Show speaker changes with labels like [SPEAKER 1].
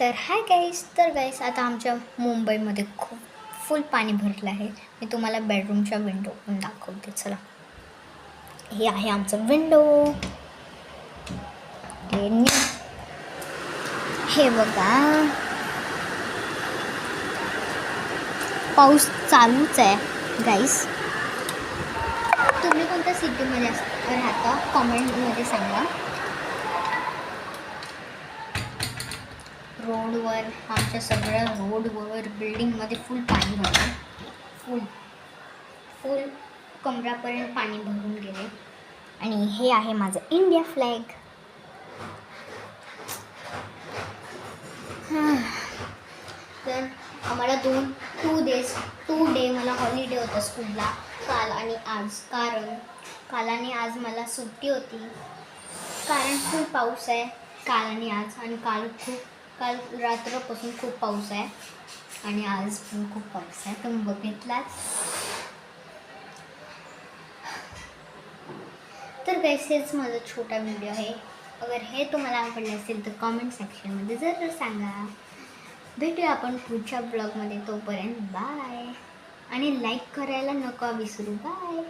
[SPEAKER 1] तर hi guys. तर गाईस, आता आमच्या मुंबईमध्ये खूप फुल पाणी भरलं आहे. मी तुम्हाला बेडरूमच्या विंडो पण दाखवते. चला, हे आहे आमचं विंडो. हे बघा, पाऊस चालूच आहे गाईस. तुम्ही कोणत्या सिटीमध्ये राहता कॉमेंटमध्ये सांगा. रोडवर, आमच्या सगळ्या रोडवर बिल्डिंगमध्ये फुल पाणी भरलं. फुल फुल कमरापर्यंत पाणी भरून गेले. आणि हे आहे माझं इंडिया फ्लॅग. तर आम्हाला टू डे मला हॉलिडे होतं स्कूलला, काल आणि आज. काल आणि आज मला सुट्टी होती, कारण खूप पाऊस आहे काल आणि आज. आणि काल रात्रपासून खूप पाऊस आहे आणि आज पण खूप पाऊस आहे, तुम्ही बघितलाच. तर गाईस, हेच माझा छोटा व्हिडिओ आहे. अगर हे तुम्हाला आवडले असेल तर कॉमेंट सेक्शनमध्ये जरूर सांगा. भेटूया आपण पुढच्या ब्लॉगमध्ये. तोपर्यंत बाय. आणि लाईक करायला नका विसरू. बाय.